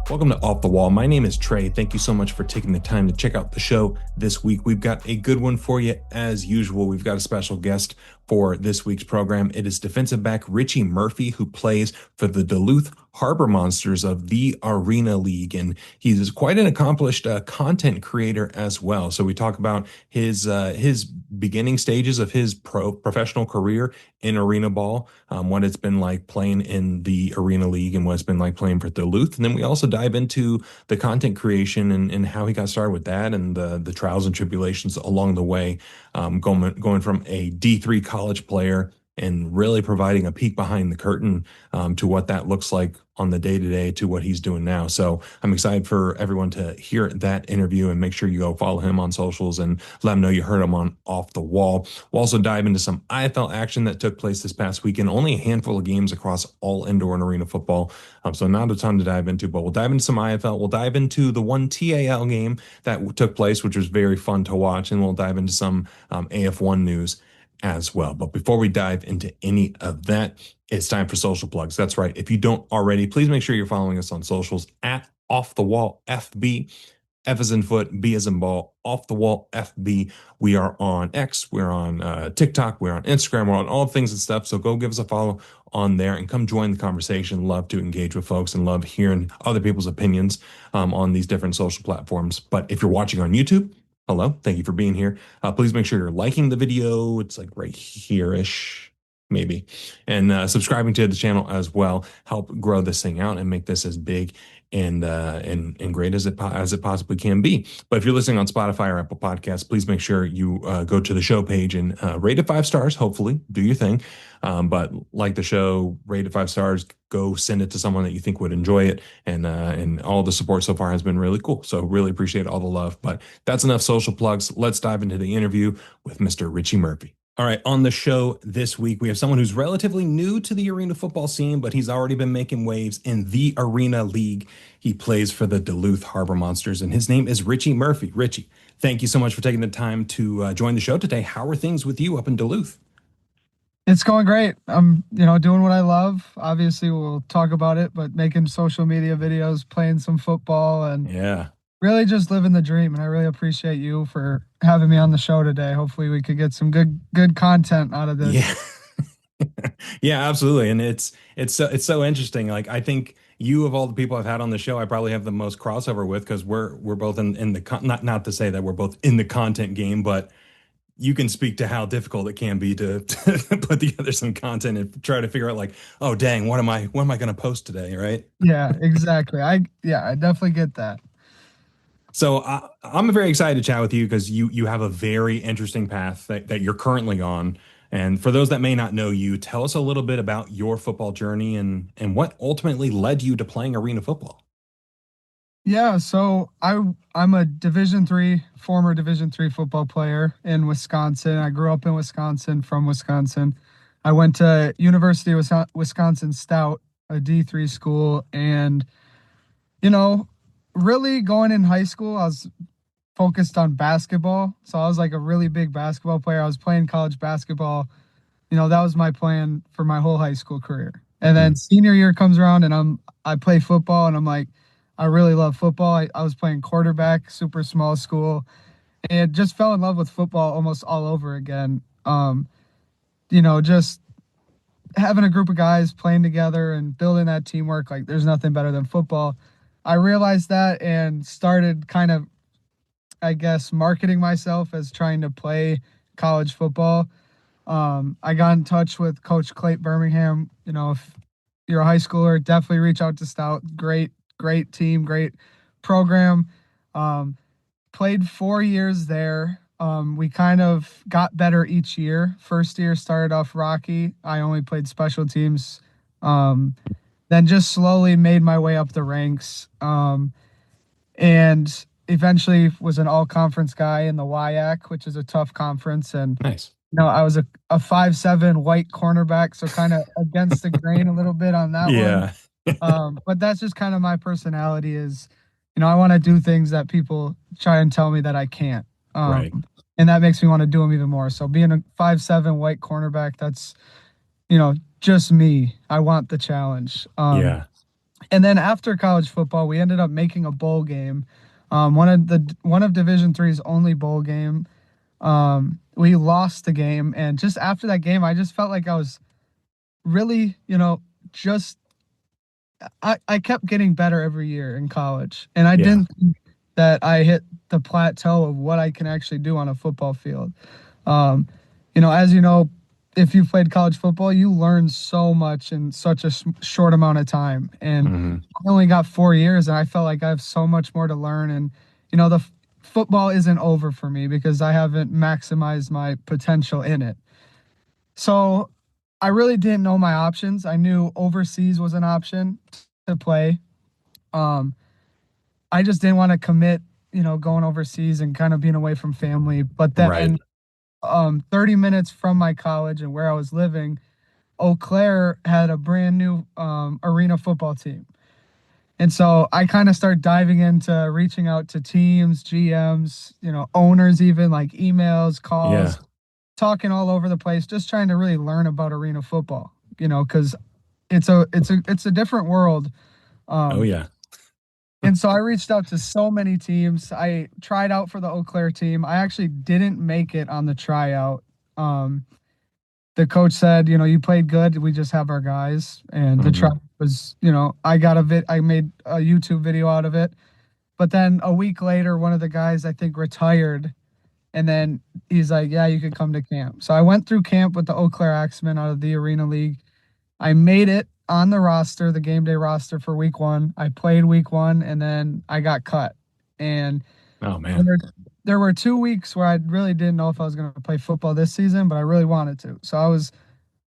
Welcome to Off the Wall. My name is Trey. Thank you so much for taking the time to check out the show this week. We've got a good one for you as usual. We've got a special guest for this week's program. It is defensive back Richie Murphy, who plays for the Duluth Harbor Monsters of the Arena League. And he's quite an accomplished content creator as well. So we talk about his beginning stages of his professional career in arena ball, what it's been like playing in the Arena League and what it's been like playing for Duluth. And then we also dive into the content creation and how he got started with that and the trials and tribulations along the way, going from a D3 college player and really providing a peek behind the curtain to what that looks like on the day-to-day to what he's doing now. So I'm excited for everyone to hear that interview, and make sure you go follow him on socials and let him know you heard him on Off the Wall. We'll also dive into some IFL action that took place this past weekend. Only a handful of games across all indoor and arena football. So not a ton to dive into, but we'll dive into some IFL. We'll dive into the one TAL game that took place, which was very fun to watch. And we'll dive into some AF1 news as well. But before we dive into any of that, it's time for social plugs. That's right. If you don't already, please make sure you're following us on socials at Off the Wall FB. F as in foot, B as in ball, Off the Wall FB. We are on X, we're on TikTok, we're on Instagram, we're on all things and stuff. So go give us a follow on there and come join the conversation. Love to engage with folks and love hearing other people's opinions on these different social platforms. But if you're watching on YouTube, hello, thank you for being here. Please make sure you're liking the video. It's like right here-ish, maybe. And subscribing to the channel as well. Help grow this thing out and make this as big and great as it possibly can be. But if you're listening on Spotify or Apple Podcasts, please make sure you go to the show page and rate it 5 stars. Hopefully, do your thing. But like the show, rate it 5 stars. Go send it to someone that you think would enjoy it, and all the support so far has been really cool. So really appreciate all the love. But that's enough social plugs. Let's dive into the interview with Mr. Richie Murphy. All right, on the show this week, we have someone who's relatively new to the arena football scene, but he's already been making waves in the Arena League. He plays for the Duluth Harbor Monsters, and his name is Richie Murphy. Richie, thank you so much for taking the time to join the show today. How are things with you up in Duluth? It's going great. I'm, doing what I love. Obviously, we'll talk about it, but making social media videos, playing some football, and Yeah. really just living the dream. And I really appreciate you for having me on the show today. Hopefully we could get some good content out of this. Yeah. Yeah, absolutely. And it's so interesting. Like, I think you, of all the people I've had on the show, I probably have the most crossover with, because we're both in the not to say that we're both in the content game, but you can speak to how difficult it can be to put together some content and try to figure out, like, oh dang, what am I going to post today, right? Yeah, exactly. I definitely get that. So I'm very excited to chat with you because you have a very interesting path that you're currently on. And for those that may not know you, tell us a little bit about your football journey and what ultimately led you to playing arena football. Yeah, so I'm a former Division 3 football player in Wisconsin. I grew up in Wisconsin, from Wisconsin. I went to University of Wisconsin-Stout, a D3 school, and you know, really going in high school, I was focused on basketball. So I was like a really big basketball player. I was playing college basketball. That was my plan for my whole high school career. And then Mm. senior year comes around and I play football and I'm like, I really love football. I was playing quarterback, super small school, and just fell in love with football almost all over again. Just having a group of guys playing together and building that teamwork, like there's nothing better than football. I realized that and started kind of, I guess, marketing myself as trying to play college football. I got in touch with Coach Clayton Birmingham. If you're a high schooler, definitely reach out to Stout. Great team, great program. Played 4 years there. We kind of got better each year. First year started off rocky. I only played special teams. Then just slowly made my way up the ranks. And eventually was an all-conference guy in the WIAC, which is a tough conference. And Nice. I was a 5'7" white cornerback, so kind of against the grain a little bit on that one. Yeah. But that's just kind of my personality is, I want to do things that people try and tell me that I can't. Right. And that makes me want to do them even more. So being a 5'7" white cornerback, that's, just me. I want the challenge. Yeah. And then after college football, we ended up making a bowl game. One of Division Three's only bowl game. We lost the game, and just after that game, I just felt like I was really, just I kept getting better every year in college, and I Yeah. didn't think that I hit the plateau of what I can actually do on a football field. Um, as you know, if you played college football, you learn so much in such a short amount of time. And Hmm. I only got 4 years, and I felt like I have so much more to learn. And the football isn't over for me because I haven't maximized my potential in it. So I really didn't know my options. I knew overseas was an option to play. Um, I just didn't want to commit, going overseas and kind of being away from family. But Right. then 30 minutes from my college and where I was living, Eau Claire had a brand new arena football team. And so I kind of start diving into reaching out to teams, GMs, owners, even like emails, Yeah. calls, talking all over the place, just trying to really learn about arena football, because it's a different world. Oh Um, yeah. and so I reached out to so many teams. I tried out for the Eau Claire team. I actually didn't make it on the tryout. Um, the coach said, you played good. We just have our guys. And the try Hmm. was, I made a YouTube video out of it. But then a week later, one of the guys I think retired. And then he's like, yeah, you could come to camp. So I went through camp with the Eau Claire Axemen out of the Arena League. I made it on the roster, the game day roster for week one. I played week one and then I got cut. And Oh there man. were, there were 2 weeks where I really didn't know if I was going to play football this season, but I really wanted to. So I was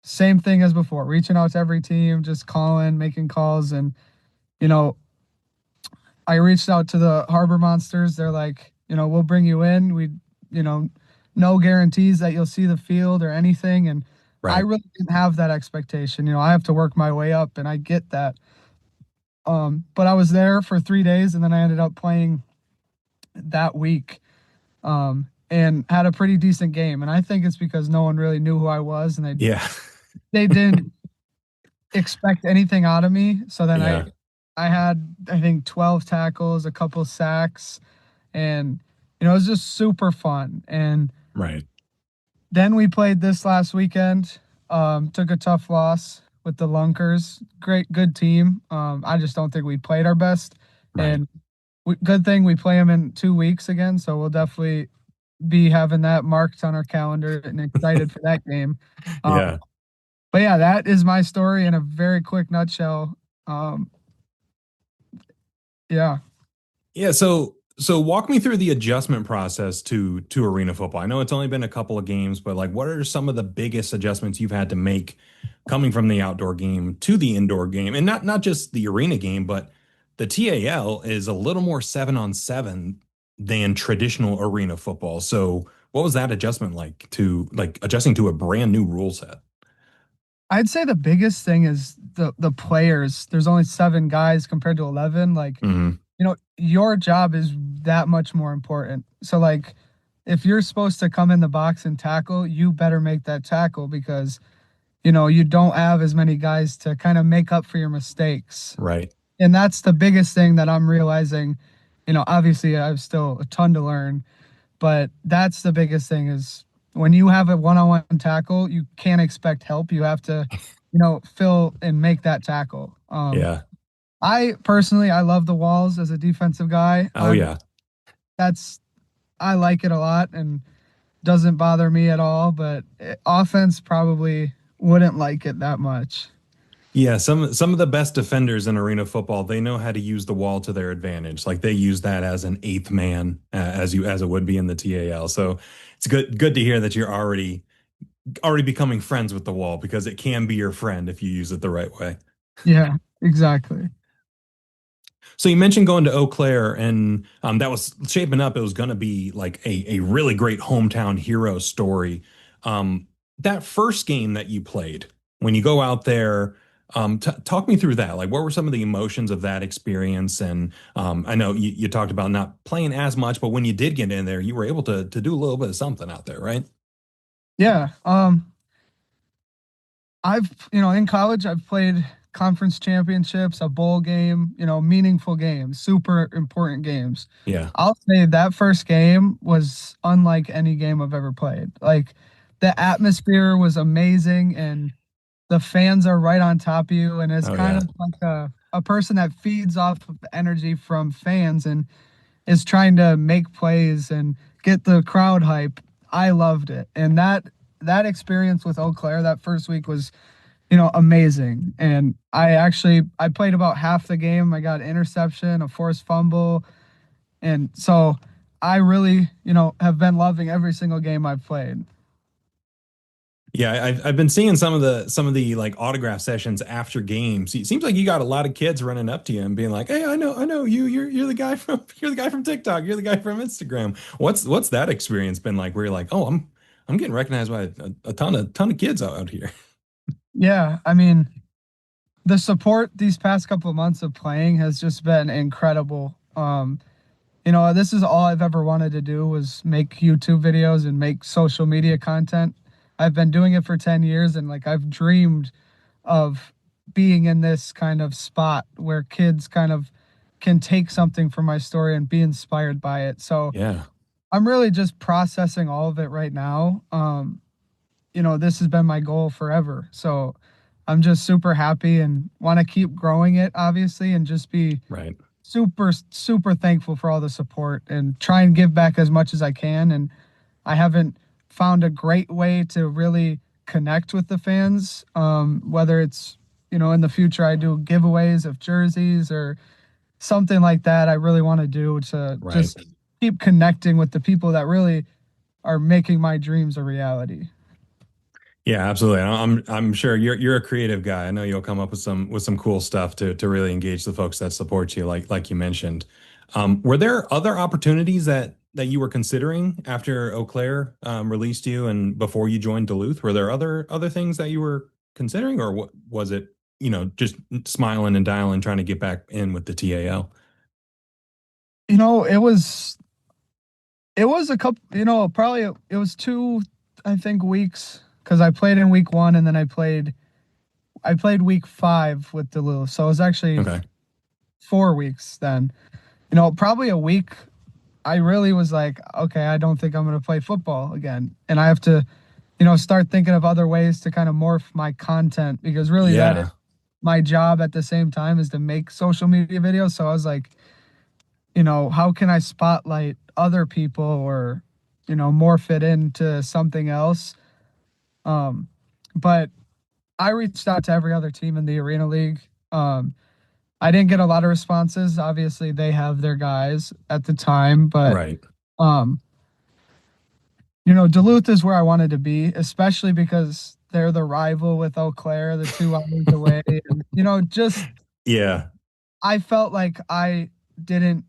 same thing as before, reaching out to every team, just calling, making calls. And, you know, I reached out to the Harbor Monsters. They're like, we'll bring you in. You know, no guarantees that you'll see the field or anything. And I Right. really didn't have that expectation. I have to work my way up and I get that. But I was there for 3 days and then I ended up playing that week and had a pretty decent game. And I think it's because no one really knew who I was and Yeah. they didn't expect anything out of me. So then I Yeah. I had I think 12 tackles, a couple sacks, and it was just super fun. And Right. then we played this last weekend. Took a tough loss with the Lunkers. Great, good team. I just don't think we played our best. Right. And good thing we play them in 2 weeks again, so we'll definitely be having that marked on our calendar and excited for that game. Um, Yeah. but yeah, that is my story in a very quick nutshell. Um, yeah. Yeah, so walk me through the adjustment process to arena football. I know it's only been a couple of games, but like what are some of the biggest adjustments you've had to make coming from the outdoor game to the indoor game? And not just the arena game, but the TAL is a little more 7-on-7 than traditional arena football. So what was that adjustment like to like adjusting to a brand new rule set? I'd say the biggest thing is the players. There's only 7 guys compared to 11. Like, Hmm. your job is that much more important. So like if you're supposed to come in the box and tackle, you better make that tackle because you don't have as many guys to kind of make up for your mistakes. Right. And that's the biggest thing that I'm realizing. Obviously I have still a ton to learn, but that's the biggest thing is when you have a one-on-one tackle, you can't expect help. You have to, fill and make that tackle. Yeah. I personally, I love the walls as a defensive guy. Oh yeah. That's I like it a lot and doesn't bother me at all. But offense probably wouldn't like it that much. Yeah, some of the best defenders in arena football, they know how to use the wall to their advantage. Like they use that as an eighth man, as it would be in the TAL. So it's good to hear that you're already becoming friends with the wall because it can be your friend if you use it the right way. Yeah, exactly. So you mentioned going to Eau Claire, and that was shaping up. It was going to be like a really great hometown hero story. That first game that you played, when you go out there, t talk me through that. Like, what were some of the emotions of that experience? And I know you talked about not playing as much, but when you did get in there, you were able to do a little bit of something out there, right? Yeah. I've in college I've played conference championships, a bowl game, meaningful games, super important games. Yeah. I'll say that first game was unlike any game I've ever played. Like the atmosphere was amazing and the fans are right on top of you. And it's Oh kind yeah. of like a person that feeds off of the energy from fans and is trying to make plays and get the crowd hype. I loved it. And that experience with Eau Claire that first week was, amazing. And I played about half the game. I got an interception, a forced fumble, and so I really, have been loving every single game I've played. Yeah, I've been seeing some of the like autograph sessions after games. It seems like you got a lot of kids running up to you and being like, "Hey, I know you. You're the guy from you're the guy from TikTok. You're the guy from Instagram." What's that experience been like? Where you're like, "Oh, I'm getting recognized by a ton of kids out here." Yeah, I mean, the support these past couple of months of playing has just been incredible. This is all I've ever wanted to do was make YouTube videos and make social media content. I've been doing it for 10 years and like I've dreamed of being in this kind of spot where kids kind of can take something from my story and be inspired by it. So Yeah, I'm really just processing all of it right now. This has been my goal forever. So I'm just super happy and want to keep growing it, obviously, and just be right. super, super thankful for all the support and try and give back as much as I can. And I haven't found a great way to really connect with the fans. Whether it's, in the future I do giveaways of jerseys or something like that, I really want to do to Right. just keep connecting with the people that really are making my dreams a reality. Yeah, absolutely. I'm sure you're a creative guy. I know you'll come up with some cool stuff to really engage the folks that support you, like you mentioned. Were there other opportunities that you were considering after Eau Claire released you and before you joined Duluth? Were there other things that you were considering, or what was it, just smiling and dialing, trying to get back in with the TAL? You know, it was a couple, probably it was two, I think, weeks because I played in week one and then I played week five with Duluth. So it was actually Okay. 4 weeks then. Probably a week. I really was like, okay, I don't think I'm going to play football again. And I have to, start thinking of other ways to kind of morph my content because really that is Yeah. my job at the same time is to make social media videos. So I was like, how can I spotlight other people or, morph it into something else? Um, but I reached out to every other team in the Arena League. I didn't get a lot of responses. Obviously, they have their guys at the time, but Right. um, Duluth is where I wanted to be, especially because they're the rival with Eau Claire, the 2 hours away. And, just Yeah. I felt like I didn't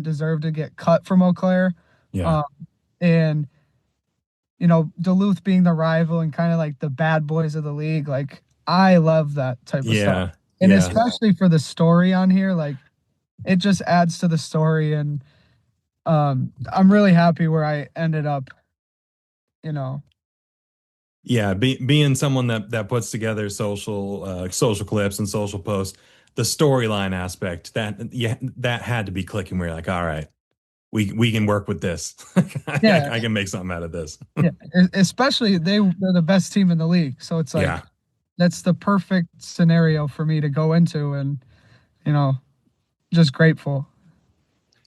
deserve to get cut from Eau Claire. Yeah. Um, and Duluth being the rival and kind of like the bad boys of the league, like I love that type of stuff. Yeah. And Yeah. especially for the story on here, like it just adds to the story and I'm really happy where I ended up, you know. Yeah, being someone that puts together social clips and social posts, the storyline aspect that yeah that had to be clicking. Where you're like, all right, we can work with this. Yeah, I can make something out of this. yeah. Especially they're the best team in the league. So it's like Yeah, that's the perfect scenario for me to go into and, you know, just grateful.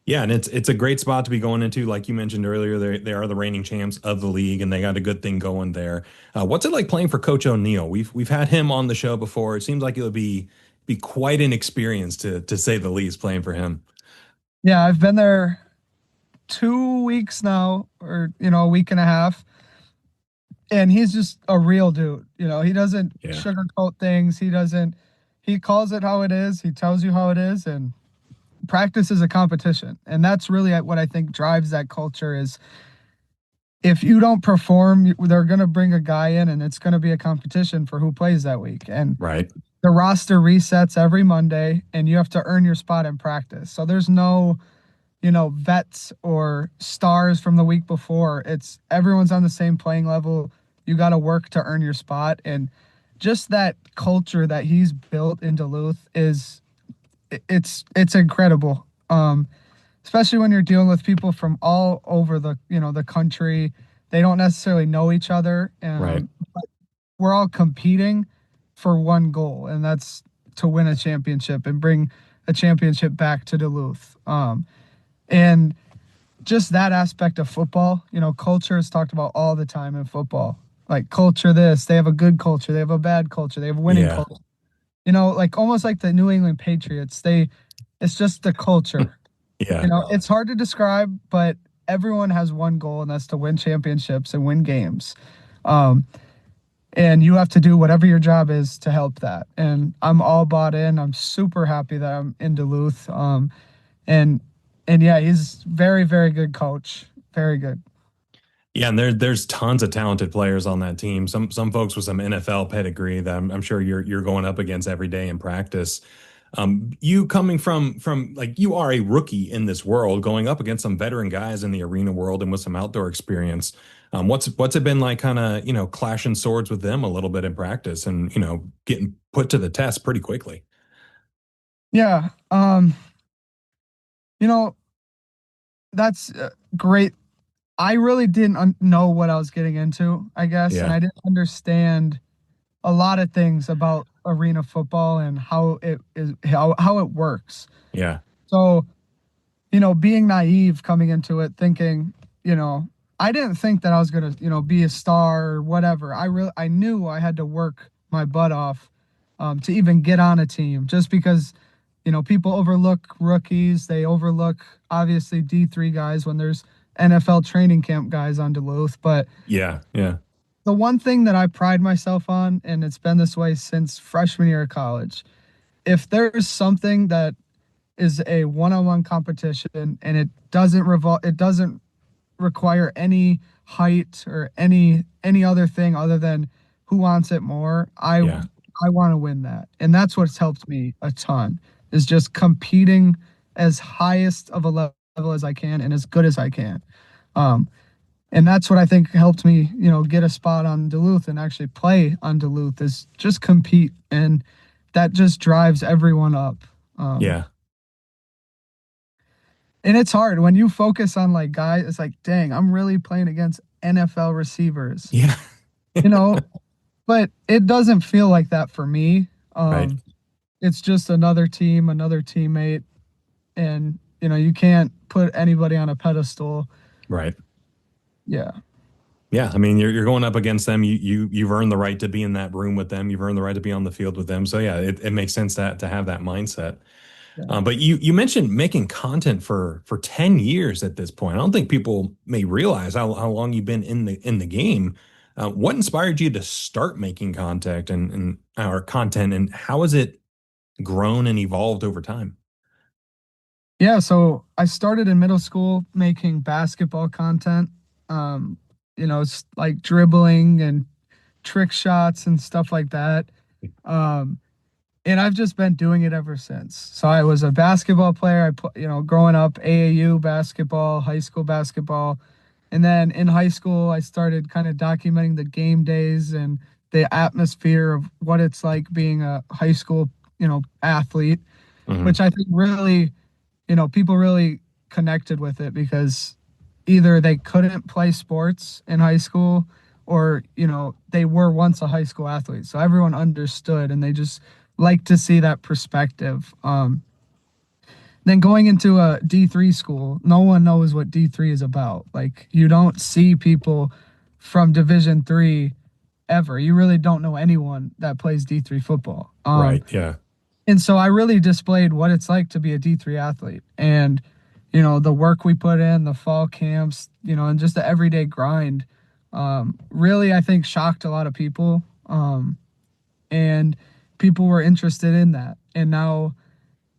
yeah, and it's a great spot to be going into. Like you mentioned earlier, they are the reigning champs of the league, and they got a good thing going there. What's it like playing for Coach O'Neill? We've had him on the show before. It seems like it would be quite an experience to say the least playing for him. Yeah, I've been there 2 weeks now, or a week and a half, and he's just a real dude. He doesn't Yeah, sugarcoat things. He calls it how it is. He tells you how it is, and practice is a competition. And that's really what I think drives that culture is if you don't perform, they're going to bring a guy in and it's going to be a competition for who plays that week. And right. the roster resets every Monday and you have to earn your spot in practice. So there's no, vets or stars from the week before. It's everyone's on the same playing level. You got to work to earn your spot. And just that culture that he's built in Duluth is it's incredible. Especially when you're dealing with people from all over the country. They don't necessarily know each other. Right. We're all competing for one goal, and that's to win a championship and bring a championship back to Duluth. And just that aspect of football, culture is talked about all the time in football. Like culture, this, they have a good culture, they have a bad culture, they have a winning Yeah. culture. Like almost like the New England Patriots, it's just the culture. Yeah. It's hard to describe, but everyone has one goal, and that's to win championships and win games. Um, and you have to do whatever your job is to help that. And I'm all bought in. I'm super happy that I'm in Duluth. And and yeah, he's very, very good coach. Very good. Yeah, and there's tons of talented players on that team. Some folks with some NFL pedigree that I'm sure you're going up against every day in practice. You coming from like you are a rookie in this world, going up against some veteran guys in the arena world and with some outdoor experience. What's it been like, kind of clashing swords with them a little bit in practice, and getting put to the test pretty quickly. Yeah. You know, that's great. I really didn't know what I was getting into, I guess, and Yeah, I didn't understand a lot of things about arena football and how it works. yeah, So, being naive coming into it, thinking, you know, I didn't think that I was gonna, be a star or whatever. I knew I had to work my butt off to even get on a team, just because, people overlook rookies. They overlook obviously D3 guys when there's NFL training camp guys on Duluth. But yeah, yeah, the one thing that I pride myself on, and it's been this way since freshman year of college, if there's something that is a one-on-one competition and it doesn't require any height or any other thing other than who wants it more, yeah, I want to win that. And that's what's helped me a ton, is just competing as highest of a level as I can and as good as I can. um and that's what I think helped me, get a spot on Duluth and actually play on Duluth, is just compete. And that just drives everyone up. um yeah, And it's hard when you focus on like guys, it's like, dang, I'm really playing against NFL receivers, yeah. you know, but it doesn't feel like that for me. Right, It's just another team, another teammate, and you can't put anybody on a pedestal. right. Yeah. Yeah, I mean, you're going up against them. You've earned the right to be in that room with them. You've earned the right to be on the field with them. So yeah, it makes sense to have that mindset. Yeah. But you mentioned making content for 10 years at this point. I don't think people may realize how long you've been in the game. What inspired you to start making content and or content, and how has it grown and evolved over time? Yeah, so I started in middle school making basketball content. Um, it's like dribbling and trick shots and stuff like that. Um, and I've just been doing it ever since. So I was a basketball player. Growing up, AAU basketball, high school basketball, and then in high school, I started kind of documenting the game days and the atmosphere of what it's like being a high school, athlete, Hmm. which I think really, people really connected with it, because either they couldn't play sports in high school, or they were once a high school athlete, so everyone understood, and they just like to see that perspective. Then going into a D3 school, no one knows what D3 is about. Like, you don't see people from Division 3 ever. You really don't know anyone that plays D3 football. Right. Yeah. And so I really displayed what it's like to be a D3 athlete, and the work we put in, the fall camps, and just the everyday grind, really, I think, shocked a lot of people. And people were interested in that. And now,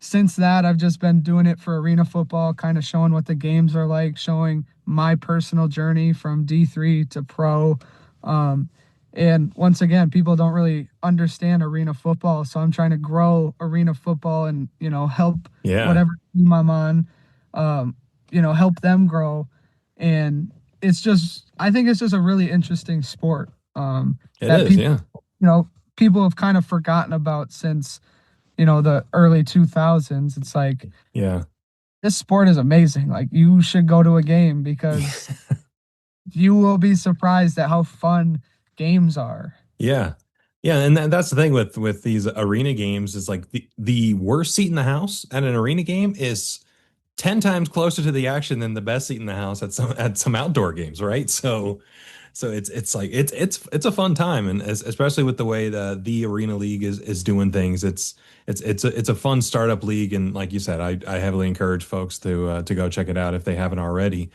since that, I've just been doing it for arena football, kind of showing what the games are like, showing my personal journey from D3 to pro. Um, and once again, people don't really understand arena football. So I'm trying to grow arena football and, help Yeah. whatever team I'm on, help them grow. And I think it's just a really interesting sport, It that is. people, Yeah. you know, people have kind of forgotten about since, the early 2000s. It's like Yeah. this sport is amazing. Like you should go to a game because you will be surprised at how fun games are. Yeah. Yeah, and that's the thing with these arena games is like the worst seat in the house at an arena game is 10 times closer to the action than the best seat in the house at some outdoor games, right? So it's like it's a fun time, and especially with the way the Arena League is doing things. It's a fun startup league, and like you said, I heavily encourage folks to go check it out if they haven't already.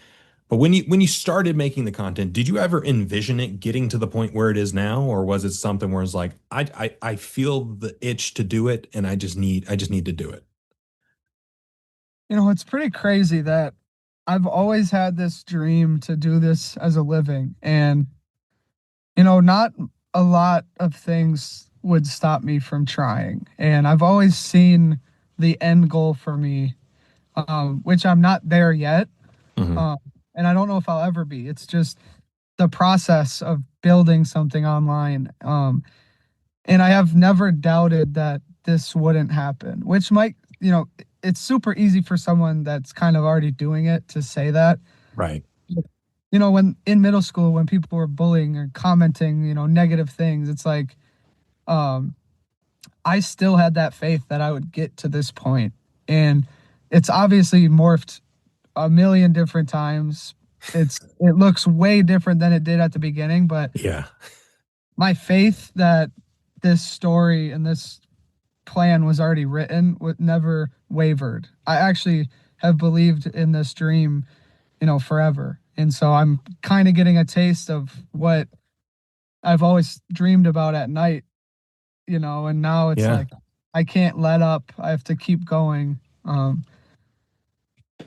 But when you started making the content, did you ever envision it getting to the point where it is now, or was it something where it's like I feel the itch to do it, and I just need to do it? It's pretty crazy that I've always had this dream to do this as a living. And, not a lot of things would stop me from trying. And I've always seen the end goal for me, which I'm not there yet. Hmm. Um, and I don't know if I'll ever be. It's just the process of building something online. And I have never doubted that this wouldn't happen, which might, it's super easy for someone that's kind of already doing it to say that. Right. When in middle school, when people were bullying or commenting, negative things, it's like, um, I still had that faith that I would get to this point. And it's obviously morphed a million different times. It looks way different than it did at the beginning, but Yeah. my faith that this story and this plan was already written would never wavered. I actually have believed in this dream, forever. And so I'm kind of getting a taste of what I've always dreamed about at night, and now it's Yeah. like I can't let up. I have to keep going.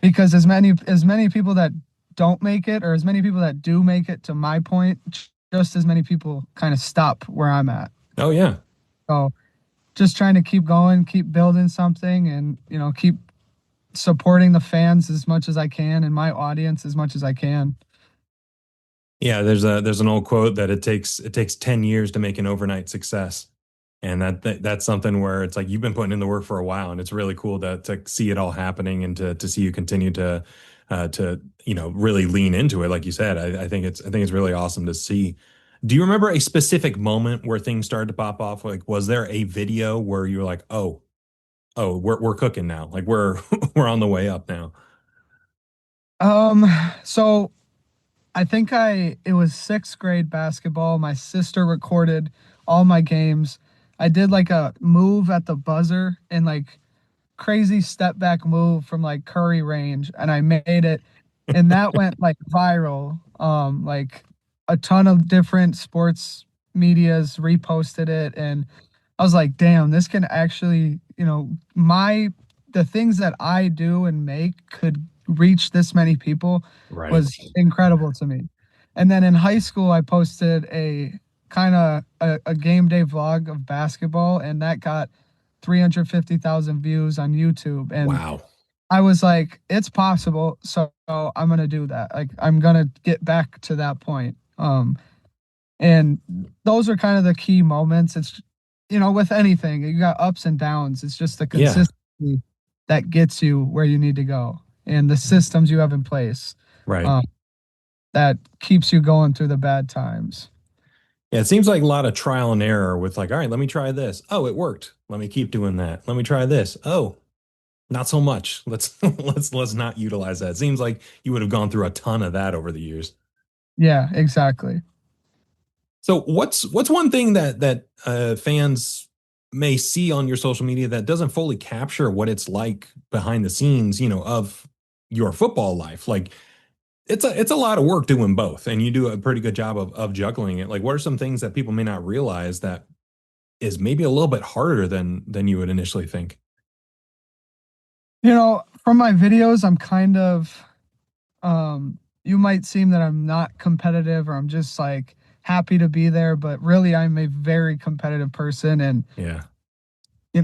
Because as many people that don't make it, or as many people that do make it to my point, just as many people kind of stop where I'm at. Oh yeah. So just trying to keep going, keep building something, and keep supporting the fans as much as I can and my audience as much as I can. Yeah, there's an old quote that it takes 10 years to make an overnight success. And that's something where it's like you've been putting in the work for a while, and it's really cool to see it all happening and to see you continue to really lean into it. Like you said, I think it's really awesome to see. Do you remember a specific moment where things started to pop off? Like, was there a video where you were like, oh, we're cooking now, like we're we're on the way up now? Um, so I think it was sixth grade basketball. My sister recorded all my games. I did like a move at the buzzer and like crazy step back move from like Curry range, and I made it, and that went like viral. Like a ton of different sports medias reposted it, and I was like, damn, this can actually, the things that I do and make could reach this many people Right. was incredible to me. And then in high school, I posted a kind of a game day vlog of basketball, and that got 350,000 views on YouTube. And Wow. I was like, it's possible. So I'm going to do that. Like, I'm going to get back to that point. And those are kind of the key moments. It's, with anything, you got ups and downs. It's just the Yeah. consistency that gets you where you need to go and the systems you have in place, Right. um, that keeps you going through the bad times. Yeah, it seems like a lot of trial and error with like, all right, let me try this. Oh, it worked. Let me keep doing that. Let me try this. Oh, not so much. Let's let's not utilize that. It seems like you would have gone through a ton of that over the years. Yeah, exactly. So what's one thing that fans may see on your social media that doesn't fully capture what it's like behind the scenes, of your football life? Like it's a lot of work doing both, and you do a pretty good job of juggling it. Like, what are some things that people may not realize that is maybe a little bit harder than you would initially think? From my videos, I'm kind of, you might seem that I'm not competitive or I'm just like happy to be there, but really I'm a very competitive person, and Yeah.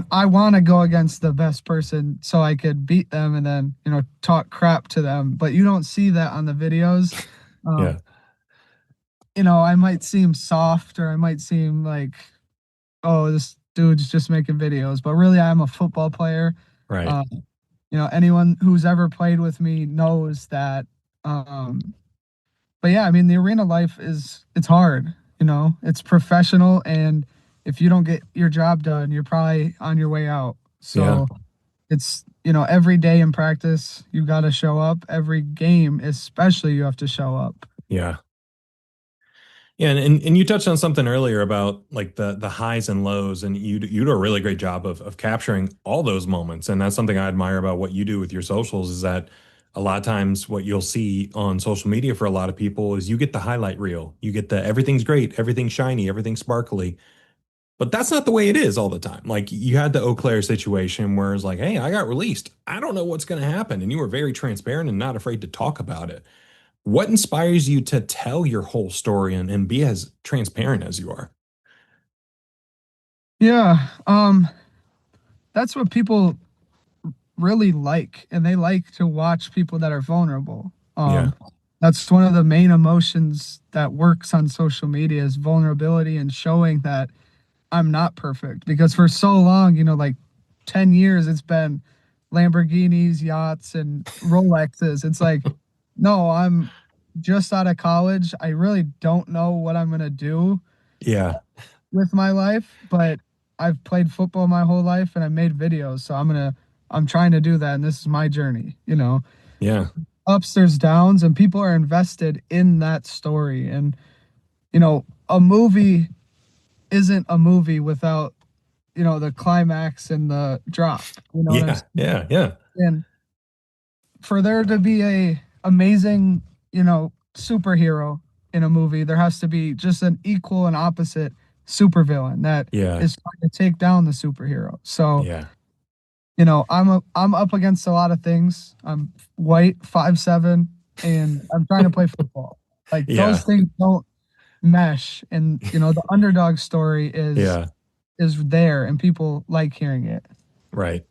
I want to go against the best person so I could beat them and then, talk crap to them. But you don't see that on the videos. Um, Yeah. I might seem soft or I might seem like oh, this dude's just making videos, but really I'm a football player. Right. Uh, anyone who's ever played with me knows that. Um, but yeah, I mean, the arena life it's hard, it's professional, and if you don't get your job done, you're probably on your way out. Yeah. So it's, every day in practice, you got to show up. Every game, especially, you have to show up. Yeah. Yeah, and you touched on something earlier about like the highs and lows, and you do a really great job of capturing all those moments, and that's something I admire about what you do with your socials is that a lot of times what you'll see on social media for a lot of people is you get the highlight reel, you get the everything's great, everything's shiny, everything's sparkly, but that's not the way it is all the time. Like you had the Eau Claire situation where it's like, hey, I got released, I don't know what's going to happen, and you were very transparent and not afraid to talk about it. What inspires you to tell your whole story and be as transparent as you are? Yeah, that's what people really like, and they like to watch people that are vulnerable. Yeah. That's one of the main emotions that works on social media is vulnerability and showing that I'm not perfect. Because for so long, like 10 years, it's been Lamborghinis, yachts, and Rolexes. It's like, no, I'm just out of college. I really don't know what I'm gonna do Yeah. with my life, but I've played football my whole life and I made videos. So I'm trying to do that. And this is my journey, Yeah. ups, there's downs, and people are invested in that story. And, a movie isn't a movie without, the climax and the drop. You know what I'm Yeah. saying? Yeah. Yeah. And for there to be a amazing, superhero in a movie, there has to be just an equal and opposite supervillain that Yeah. is trying to take down the superhero. So, Yeah. I'm up against a lot of things. I'm white, 5'7", and I'm trying to play football. Like Yeah. those things don't mesh, and the underdog story is Yeah. is there, and people like hearing it. Right.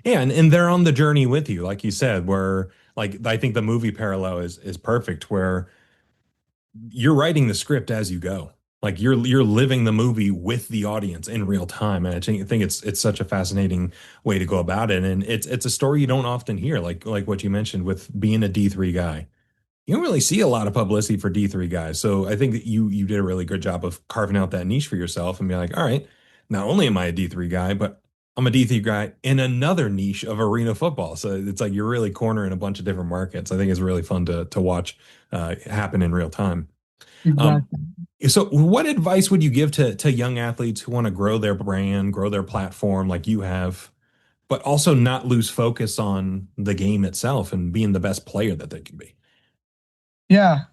Yeah, and they're on the journey with you, like you said, where like I think the movie parallel is perfect, where you're writing the script as you go. Like you're living the movie with the audience in real time. And I think it's such a fascinating way to go about it. And it's a story you don't often hear, like what you mentioned with being a D3 guy. You don't really see a lot of publicity for D3 guys. So I think that you did a really good job of carving out that niche for yourself and be like, all right, not only am I a D3 guy, but I'm a D3 guy in another niche of arena football. So it's like you're really cornering a bunch of different markets. I think it's really fun to watch happen in real time. Um, Exactly. so what advice would you give to young athletes who want to grow their brand, grow their platform like you have, but also not lose focus on the game itself and being the best player that they can be? Yeah.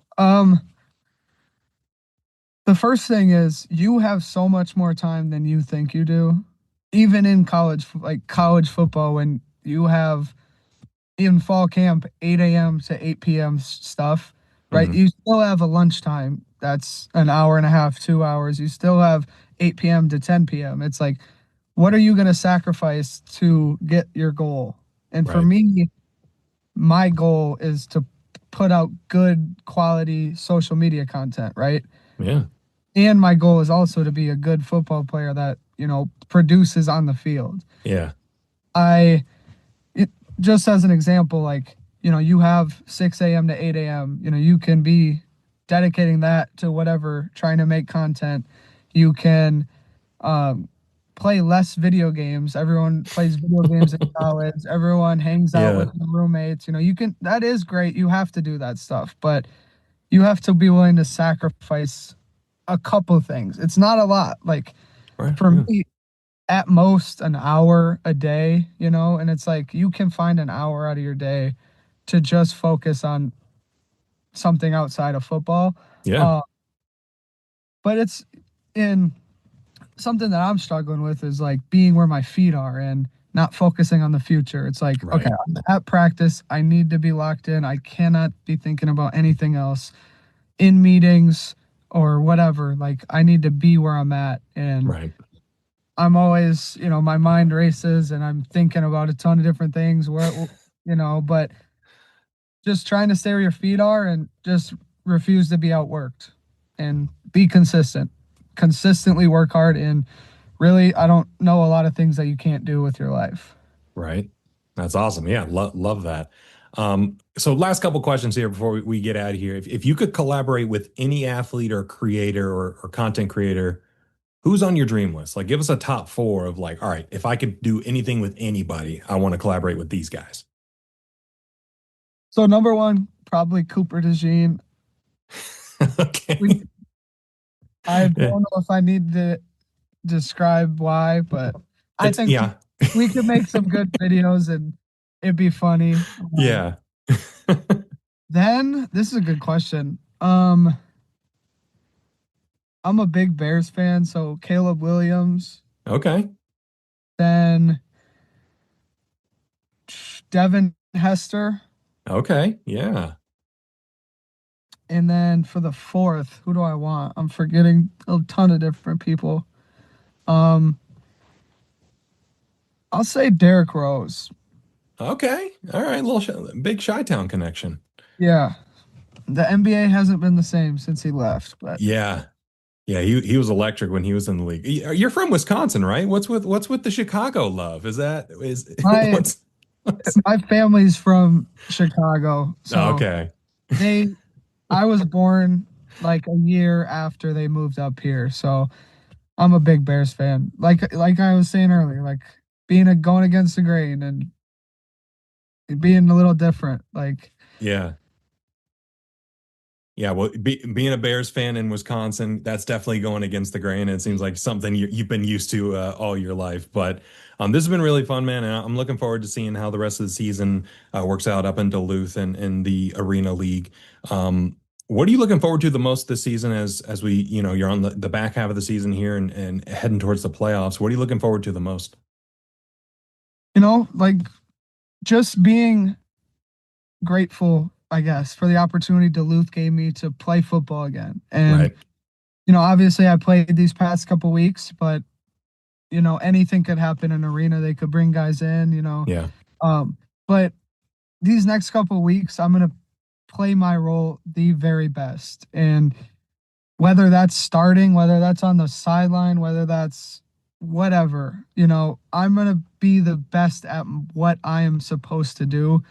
The first thing is you have so much more time than you think you do. Even in college, like college football, when you have in fall camp 8 a.m. to 8 p.m. stuff, right? Hmm. You still have a lunchtime that's an hour and a half, 2 hours. You still have 8 p.m. to 10 p.m. It's like, what are you going to sacrifice to get your goal? And for Right. me, my goal is to put out good quality social media content, right? Yeah. And my goal is also to be a good football player that, produces on the field. Yeah. I it, just as an example, like, you have 6 a.m. to 8 a.m., you can be dedicating that to whatever, trying to make content. You can um, play less video games. Everyone plays video games in college. Everyone hangs out with Yeah. their roommates. That is great. You have to do that stuff, but you have to be willing to sacrifice a couple things. It's not a lot. Like Right. for Yeah. me, at most an hour a day, and it's like you can find an hour out of your day to just focus on something outside of football. Yeah. Uh, but it's in something that I'm struggling with is like being where my feet are and not focusing on the future. It's like, okay, Right. I'm at practice. I need to be locked in. I cannot be thinking about anything else in meetings or whatever. Like I need to be where I'm at. And Right. I'm always, my mind races and I'm thinking about a ton of different things but just trying to stay where your feet are and just refuse to be outworked and be consistent. Consistently work hard and really, I don't know a lot of things that you can't do with your life. Right. That's awesome. Yeah, love that. So last couple questions here before we get out of here. If you could collaborate with any athlete or creator or content creator, who's on your dream list? Like, give us a top four of like, all right, if I could do anything with anybody, I want to collaborate with these guys. So number one, probably Cooper DeJean. We, Okay. I don't Yeah. know if I need to describe why, but I think Yeah. we could make some good videos and it'd be funny. Yeah. Then this is a good question. I'm a big Bears fan, so Caleb Williams, Okay. then Devin Hester, Okay. Yeah. and then for the fourth, who do I want? I'm forgetting a ton of different people. Um, I'll say Derrick Rose. Okay. All right. Big Chi-Town connection. Yeah, the NBA hasn't been the same since he left, but Yeah. Yeah, he was electric when he was in the league. You're from Wisconsin, right? What's with the Chicago love? Is that is my what's my family's from Chicago, so okay. they I was born like a year after they moved up here, so I'm a big Bears fan. Like I was saying earlier, like being a going against the grain and being a little different. Like Yeah. Yeah, well, being a Bears fan in Wisconsin, that's definitely going against the grain. It seems like something you've been used to all your life. But this has been really fun, man, and I'm looking forward to seeing how the rest of the season works out up in Duluth and in the Arena League. What are you looking forward to the most this season as we, you're on the back half of the season here and heading towards the playoffs? What are you looking forward to the most? like just being grateful, I guess, for the opportunity Duluth gave me to play football again. And Right. obviously I played these past couple weeks, but anything could happen in arena. They could bring guys in. Yeah. Um, but these next couple weeks, I'm gonna play my role the very best. And whether that's starting, whether that's on the sideline, whether that's whatever, I'm gonna be the best at what I am supposed to do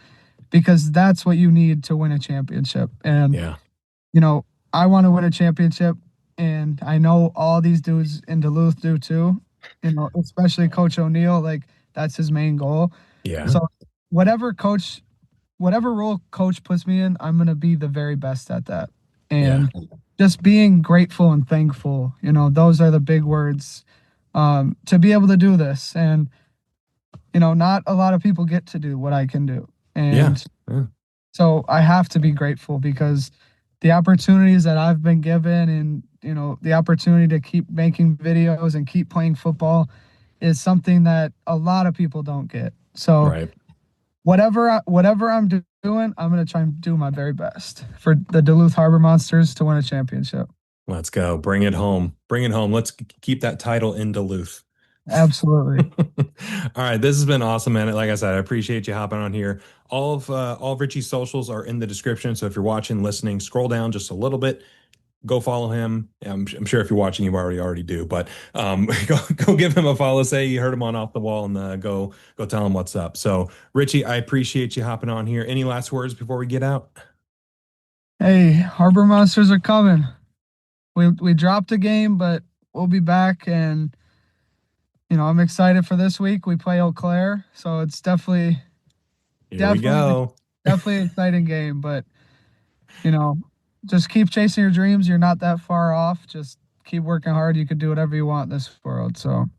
because that's what you need to win a championship. And Yeah. you know, I want to win a championship, and I know all these dudes in Duluth do too. Especially Coach O'Neill, like that's his main goal. Yeah. So whatever coach, whatever role coach puts me in, I'm gonna be the very best at that. Yeah. And just being grateful and thankful, those are the big words to be able to do this. And not a lot of people get to do what I can do. Yeah. And Yeah. so I have to be grateful because the opportunities that I've been given and, the opportunity to keep making videos and keep playing football is something that a lot of people don't get. So Right. whatever I'm doing, I'm going to try and do my very best for the Duluth Harbor Monsters to win a championship. Let's go. Bring it home. Bring it home. Let's keep that title in Duluth. Absolutely. All right, this has been awesome, man. Like I said, I appreciate you hopping on here. All of Richie's socials are in the description. So if you're watching, listening, scroll down just a little bit, go follow him. I'm sure if you're watching, you already do. But go give him a follow. Say you heard him on Off the Wall, and go tell him what's up. So Richie, I appreciate you hopping on here. Any last words before we get out? Hey, Harbor Monsters are coming. We dropped a game, but we'll be back. And I'm excited for this week. We play Eau Claire, so it's definitely Here we definitely go. definitely an exciting game. But you know, just keep chasing your dreams. You're not that far off. Just keep working hard. You can do whatever you want in this world. So,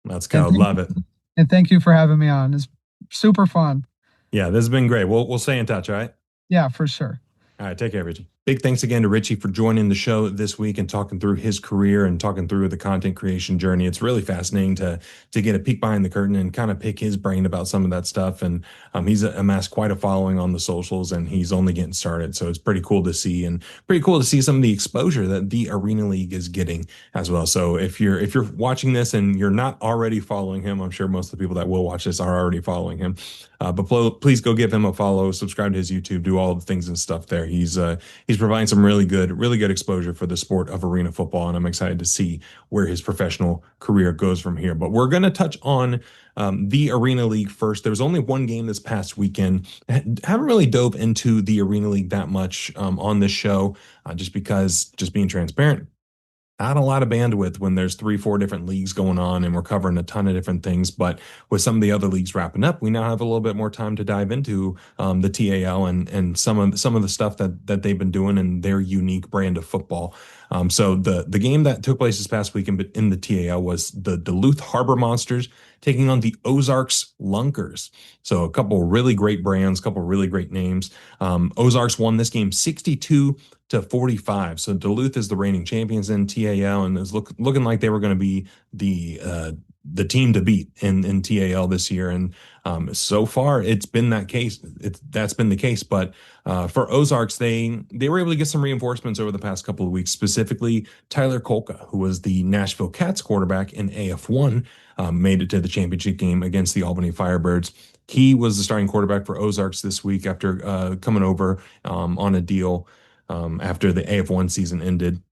Let's go. and thank, Love it. and thank you for having me on. It's super fun. Yeah, this has been great. We'll stay in touch, all right? Yeah, for sure. All right, take care, Richie. Big thanks again to Richie for joining the show this week and talking through his career and talking through the content creation journey. It's really fascinating to get a peek behind the curtain and kind of pick his brain about some of that stuff. And he's amassed quite a following on the socials, and he's only getting started. So it's pretty cool to see, and pretty cool to see some of the exposure that the Arena League is getting as well. So if you're watching this and you're not already following him, I'm sure most of the people that will watch this are already following him. But please go give him a follow, subscribe to his YouTube, do all the things and stuff there. He's he's providing some really good exposure for the sport of arena football, and I'm excited to see where his professional career goes from here. But we're going to touch on the Arena League first. There was only one game this past weekend. Haven't really dove into the Arena League that much on this show, just because, just being transparent, not a lot of bandwidth when there's three, four different leagues going on and we're covering a ton of different things. But with some of the other leagues wrapping up, we now have a little bit more time to dive into the TAL and some of the stuff that they've been doing and their unique brand of football. So the game that took place this past weekend in the TAL was the Duluth Harbor Monsters taking on the Ozarks Lunkers. So a couple really great brands, a couple really great names. Ozarks won this game 62-45. So Duluth is the reigning champions in TAL and is looking like they were going to be the team to beat in TAL this year. And so far, it's been that case. That's been the case. But for Ozarks, they were able to get some reinforcements over the past couple of weeks. Specifically, Tyler Kolka, who was the Nashville Cats quarterback in AF1, made it to the championship game against the Albany Firebirds. He was the starting quarterback for Ozarks this week after coming over on a deal after the AF1 season ended.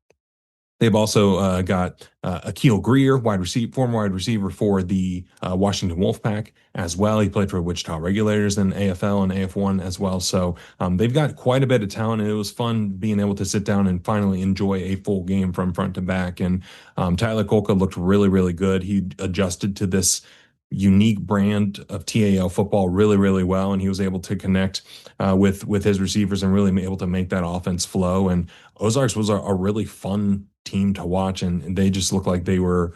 They've also got Akil Greer, former wide receiver for the Washington Wolfpack as well. He played for Wichita Regulators in AFL and AF1 as well. So they've got quite a bit of talent, and it was fun being able to sit down and finally enjoy a full game from front to back. And Tyler Kolka looked really good. He adjusted to this unique brand of TAL football really well, and he was able to connect with his receivers and really able to make that offense flow. And Ozarks was a really fun team to watch, and they just looked like the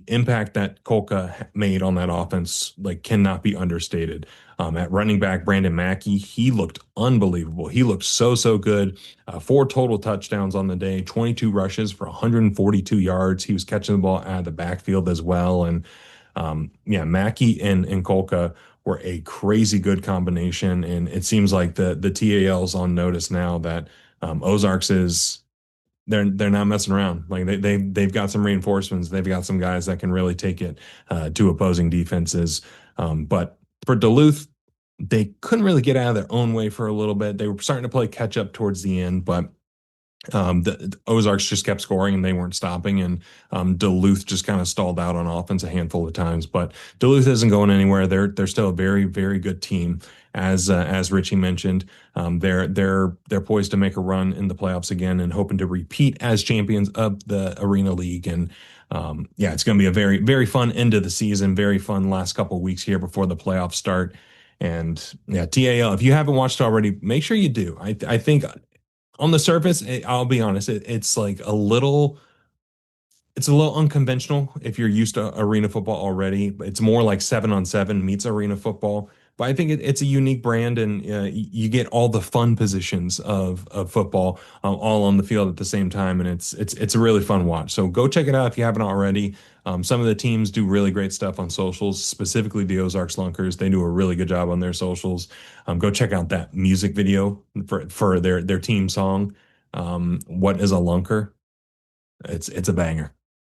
impact that Kolka made on that offense like cannot be understated. At running back, Brandon Mackey, he looked unbelievable. He looked so good. Four total touchdowns on the day, 22 rushes for 142 yards. He was catching the ball out of the backfield as well. And yeah, Mackey and Kolka were a crazy good combination. And it seems like the TAL's on notice now that Ozarks is they're not messing around. Like they've got some reinforcements. They've got some guys that can really take it to opposing defenses. But for Duluth, they couldn't really get out of their own way for a little bit. They were starting to play catch up towards the end, but the Ozarks just kept scoring and they weren't stopping. And Duluth just kind of stalled out on offense a handful of times. But Duluth isn't going anywhere. They're still a very good team. As Richie mentioned, they're poised to make a run in the playoffs again and hoping to repeat as champions of the Arena League. And yeah, it's going to be a very fun end of the season. Very fun last couple of weeks here before the playoffs start. And yeah, TAL, if you haven't watched already, make sure you do. I think on the surface, I'll be honest, it's a little unconventional if you're used to arena football already. It's more like 7-on-7 meets arena football. But I think it's a unique brand, and you get all the fun positions of football all on the field at the same time, and it's a really fun watch. So go check it out if you haven't already. Some of the teams do really great stuff on socials, specifically the Ozarks Lunkers. They do a really good job on their socials. Go check out that music video for their team song. What is a lunker? It's a banger.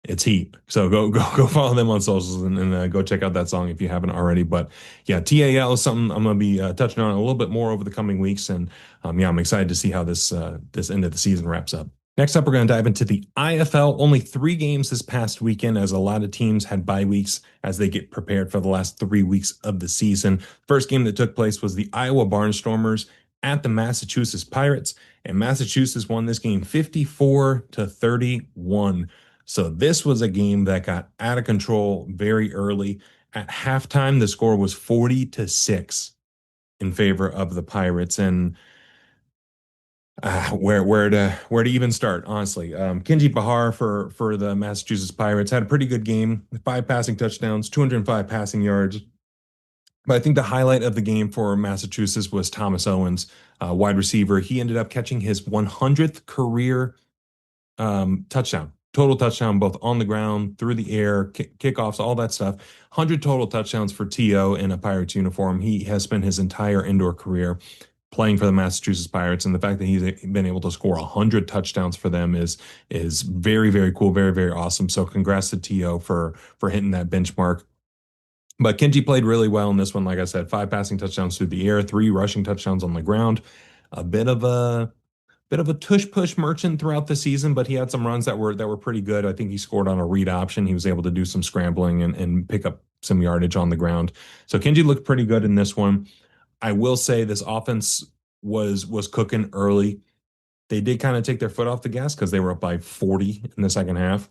It's heat. So go follow them on socials and go check out that song if you haven't already. But yeah, TAL is something I'm gonna be touching on a little bit more over the coming weeks, and yeah, I'm excited to see how this end of the season wraps up. Next up, we're going to dive into the IFL. Only 3 games this past weekend, as a lot of teams had bye weeks as they get prepared for the last 3 weeks of the season. First game that took place was the Iowa Barnstormers at the Massachusetts Pirates, and Massachusetts won this game 54-31. So this was a game that got out of control very early. At halftime, the score was 40-6 in favor of the Pirates. And where to even start, honestly. Kenji Bahar for the Massachusetts Pirates had a pretty good game, 5 passing touchdowns, 205 passing yards. But I think the highlight of the game for Massachusetts was Thomas Owens, wide receiver. He ended up catching his 100th career touchdown, total touchdown, both on the ground, through the air, kickoffs, all that stuff. 100 total touchdowns for T.O. in a Pirates uniform. He has spent his entire indoor career playing for the Massachusetts Pirates, and the fact that he's been able to score 100 touchdowns for them is very cool, very awesome. So congrats to T.O. for hitting that benchmark. But Kenji played really well in this one. Like I said, 5 passing touchdowns through the air, 3 rushing touchdowns on the ground. a bit of a tush push merchant throughout the season, but he had some runs that were pretty good. I think he scored on a read option. He was able to do some scrambling and pick up some yardage on the ground. So Kenji looked pretty good in this one. I will say this offense was cooking early. They did kind of take their foot off the gas because they were up by 40 in the second half.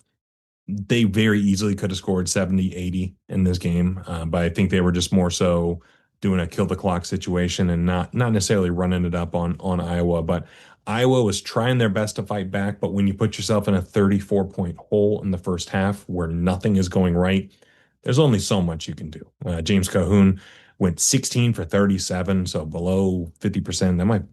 They very easily could have scored 70, 80 in this game, but I think they were just more so doing a kill the clock situation and not necessarily running it up on Iowa. But Iowa was trying their best to fight back, but when you put yourself in a 34-point hole in the first half where nothing is going right, there's only so much you can do. James Cahoon went 16 for 37, so below 50%. That might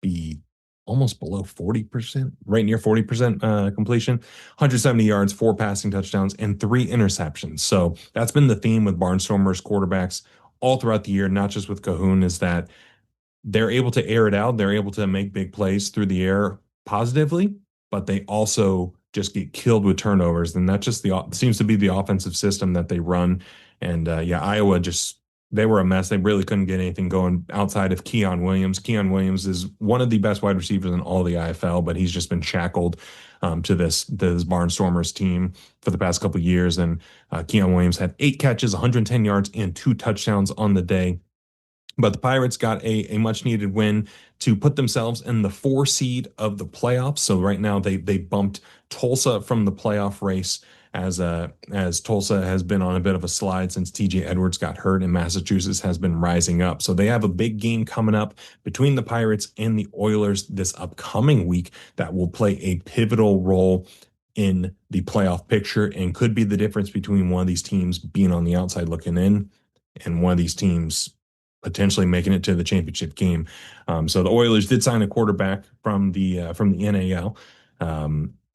be almost below 40%, right near 40% completion, 170 yards, four passing touchdowns, and three interceptions. So that's been the theme with Barnstormers quarterbacks all throughout the year, not just with Cahoon, is that they're able to air it out. They're able to make big plays through the air positively, but they also just get killed with turnovers. And that just seems to be the offensive system that they run. And yeah, Iowa just they were a mess. They really couldn't get anything going outside of Keon Williams. Keon Williams is one of the best wide receivers in all the IFL, but he's just been shackled to this Barnstormers team for the past couple of years. And Keon Williams had 8 catches, 110 yards, and 2 touchdowns on the day. But the Pirates got a much needed win to put themselves in the 4 seed of the playoffs. So right now they bumped Tulsa from the playoff race as Tulsa has been on a bit of a slide since TJ Edwards got hurt and Massachusetts has been rising up. So they have a big game coming up between the Pirates and the Oilers this upcoming week that will play a pivotal role in the playoff picture and could be the difference between one of these teams being on the outside looking in and one of these teams potentially making it to the championship game. So the Oilers did sign a quarterback from the NAL.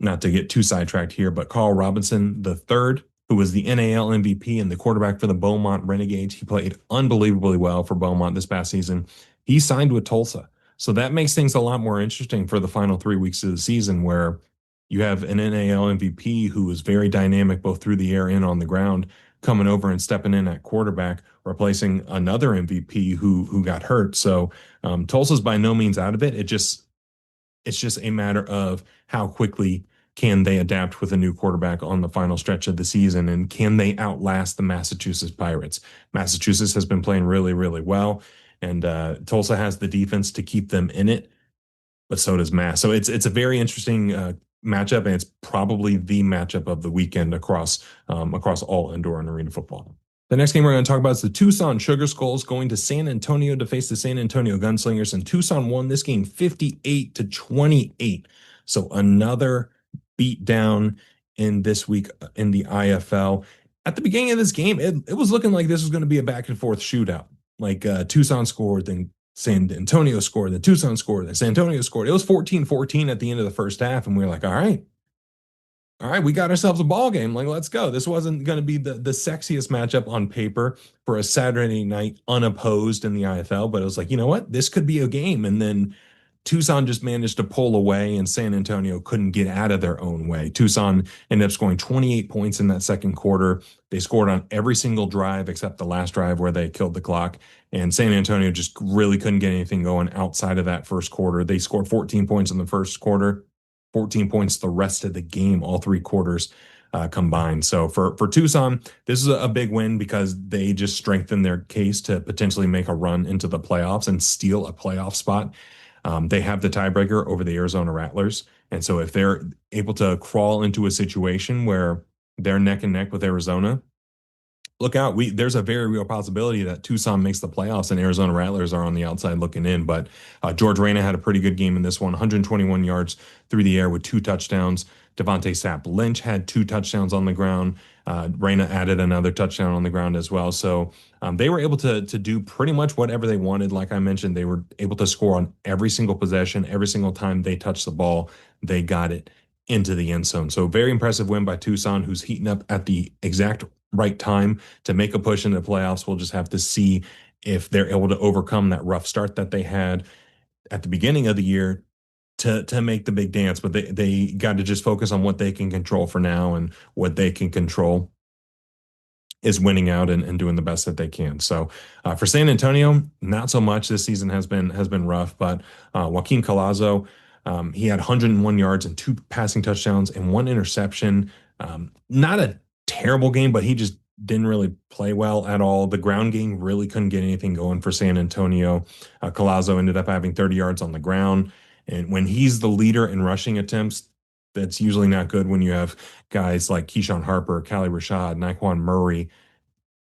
Not to get too sidetracked here, but Carl Robinson the third, who was the NAL MVP and the quarterback for the Beaumont Renegades, he played unbelievably well for Beaumont this past season. He signed with Tulsa, so that makes things a lot more interesting for the final 3 weeks of the season, where you have an NAL MVP who is very dynamic both through the air and on the ground, coming over and stepping in at quarterback, replacing another MVP who got hurt. So Tulsa's by no means out of it. It's just a matter of how quickly can they adapt with a new quarterback on the final stretch of the season, and can they outlast the Massachusetts Pirates? Massachusetts has been playing really, really well, and Tulsa has the defense to keep them in it, but so does Mass. So it's a very interesting matchup, and it's probably the matchup of the weekend across all indoor and arena football. The next game we're going to talk about is the Tucson Sugar Skulls going to San Antonio to face the San Antonio Gunslingers, and Tucson won this game 58-28. So another beat down in this week in the IFL. At the beginning of this game, it was looking like this was going to be a back and forth shootout. Like Tucson scored, then San Antonio scored, then Tucson scored, then San Antonio scored. It was 14-14 at the end of the first half, and we were like, all right, we got ourselves a ball game. Like, let's go. This wasn't going to be the sexiest matchup on paper for a Saturday night unopposed in the IFL, but it was like, you know what? This could be a game. And then Tucson just managed to pull away, and San Antonio couldn't get out of their own way. Tucson ended up scoring 28 points in that second quarter. They scored on every single drive except the last drive where they killed the clock. And San Antonio just really couldn't get anything going outside of that first quarter. They scored 14 points in the first quarter, 14 points the rest of the game, all 3 quarters combined. So for Tucson, this is a big win because they just strengthened their case to potentially make a run into the playoffs and steal a playoff spot. They have the tiebreaker over the Arizona Rattlers. And so if they're able to crawl into a situation where they're neck and neck with Arizona, look out. There's a very real possibility that Tucson makes the playoffs and Arizona Rattlers are on the outside looking in. But George Reyna had a pretty good game in this one, 121 yards through the air with 2 touchdowns. Devontae Sapp Lynch had 2 touchdowns on the ground. Reyna added another touchdown on the ground as well. So they were able to do pretty much whatever they wanted. Like I mentioned, they were able to score on every single possession, every single time they touched the ball, they got it into the end zone. So very impressive win by Tucson, who's heating up at the exact right time to make a push into the playoffs. We'll just have to see if they're able to overcome that rough start that they had at the beginning of the year to make the big dance. But they got to just focus on what they can control for now and what they can control is winning out and doing the best that they can. So for San Antonio, not so much. This season has been rough, but Joaquin Colazo, he had 101 yards and two passing touchdowns and one interception. Not a terrible game, but he just didn't really play well at all. The ground game really couldn't get anything going for San Antonio. Colazo ended up having 30 yards on the ground. And when he's the leader in rushing attempts, that's usually not good when you have guys like Keyshawn Harper, Cali Rashad, Naquan Murray,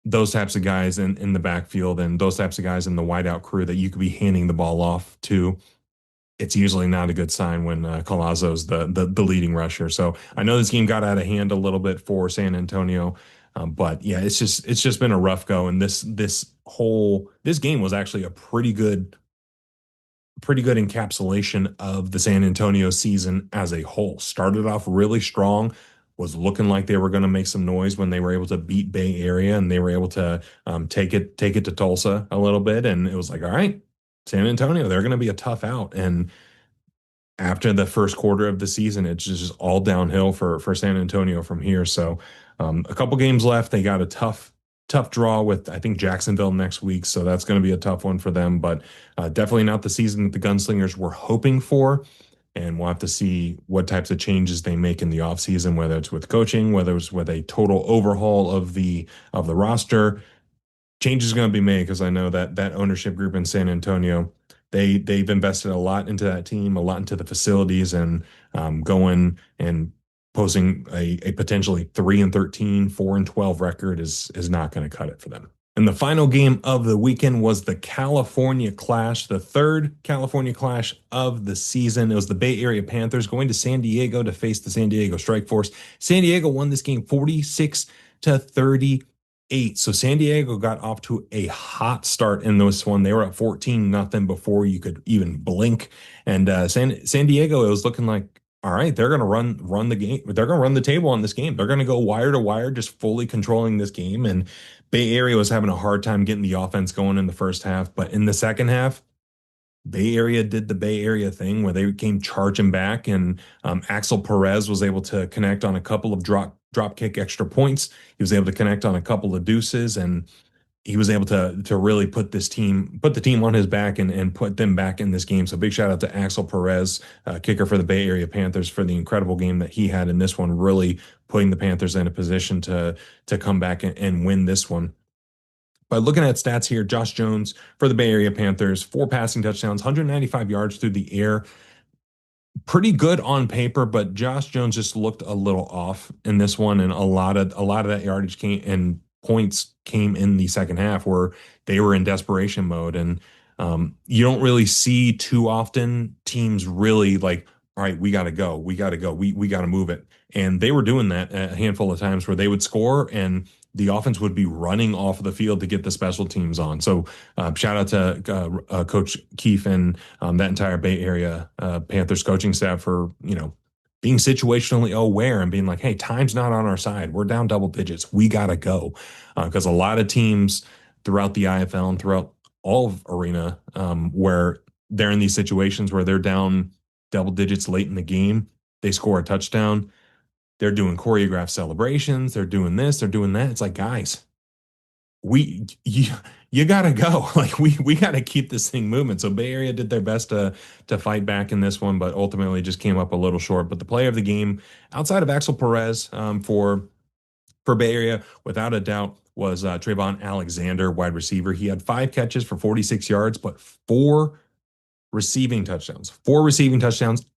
those types of guys in the backfield and those types of guys in the wideout crew that you could be handing the ball off to. It's usually not a good sign when Colazo's the leading rusher. So I know this game got out of hand a little bit for San Antonio, but yeah, it's just been a rough go. And this game was actually a pretty good encapsulation of the San Antonio season as a whole. Started off really strong, was looking like they were going to make some noise when they were able to beat Bay Area and they were able to take it to Tulsa a little bit, and it was like, all right, San Antonio, they're going to be a tough out. And after the first quarter of the season, it's just all downhill for San Antonio from here. So a couple games left. They got a tough draw with I think Jacksonville next week, so that's going to be a tough one for them. But definitely not the season that the Gunslingers were hoping for. And we'll have to see what types of changes they make in the offseason, whether it's with coaching, whether it's with a total overhaul of the roster. Change is going to be made because I know that that ownership group in San Antonio, they've invested a lot into that team, a lot into the facilities, and going and posting a potentially 3-13, 4-12 record is not going to cut it for them. And the final game of the weekend was the California Clash, the third California Clash of the season. It was the Bay Area Panthers going to San Diego to face the San Diego Strike Force. San Diego won this game 46-38. So San Diego got off to a hot start in this one. They were up 14-0 before you could even blink. And San Diego, it was looking like, all right, they're going to run the game. They're going to run the table on this game. They're going to go wire to wire, just fully controlling this game. And Bay Area was having a hard time getting the offense going in the first half, but in the second half, Bay Area did the Bay Area thing where they came charging back, and Axel Perez was able to connect on a couple of drop kick extra points. He was able to connect on a couple of deuces, and he was able to really put the team on his back and put them back in this game. So big shout out to Axel Perez, kicker for the Bay Area Panthers, for the incredible game that he had in this one, really putting the Panthers in a position to come back and win this one. But looking at stats here, Josh Jones for the Bay Area Panthers, 4 passing touchdowns, 195 yards through the air, pretty good on paper, but Josh Jones just looked a little off in this one, and a lot of that yardage came and points came in the second half where they were in desperation mode, and you don't really see too often teams really like, all right, we got to go, we got to move it, and they were doing that a handful of times where they would score and the offense would be running off the field to get the special teams on. So shout out to Coach Keefe and that entire Bay Area Panthers coaching staff for, being situationally aware and being like, hey, time's not on our side. We're down double digits. We got to go. Because a lot of teams throughout the IFL and throughout all of Arena, where they're in these situations where they're down double digits late in the game, they score a touchdown, they're doing choreographed celebrations. They're doing this. They're doing that. It's like, guys, you gotta go. Like we gotta keep this thing moving. So Bay Area did their best to fight back in this one, but ultimately just came up a little short. But the player of the game, outside of Axel Perez, for Bay Area, without a doubt, was Trayvon Alexander, wide receiver. He had 5 catches for 46 yards, but four receiving touchdowns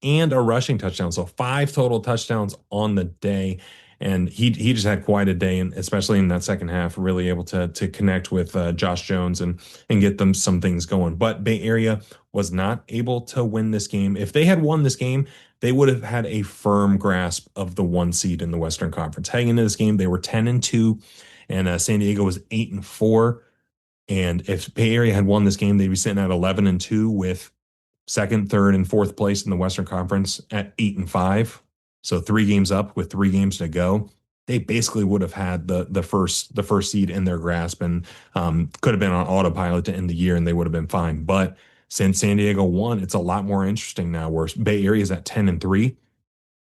and a rushing touchdown. So 5 total touchdowns on the day. And he just had quite a day, and especially in that second half, really able to connect with Josh Jones and get them some things going. But Bay Area was not able to win this game. If they had won this game, they would have had a firm grasp of the 1 seed in the Western Conference. Heading into this game, they were 10-2, and San Diego was 8-4. And if Bay Area had won this game, they'd be sitting at 11-2 with second, third, and fourth place in the Western Conference at 8-5. So 3 games up with 3 games to go. They basically would have had the first seed in their grasp, and could have been on autopilot to end the year, and they would have been fine. But since San Diego won, it's a lot more interesting now. Where Bay Area is at 10-3,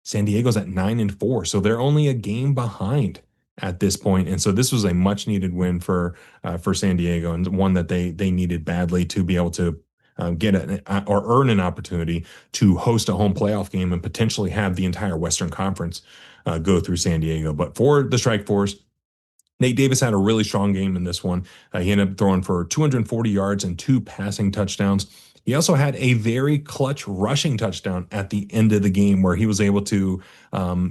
San Diego's at 9-4, so they're only a game behind at this point. And so this was a much needed win for San Diego, and one that they needed badly to be able to get or earn an opportunity to host a home playoff game and potentially have the entire Western Conference go through San Diego. But for the Strike Force, Nate Davis had a really strong game in this one. He ended up throwing for 240 yards and two passing touchdowns. He also had a very clutch rushing touchdown at the end of the game where he was able to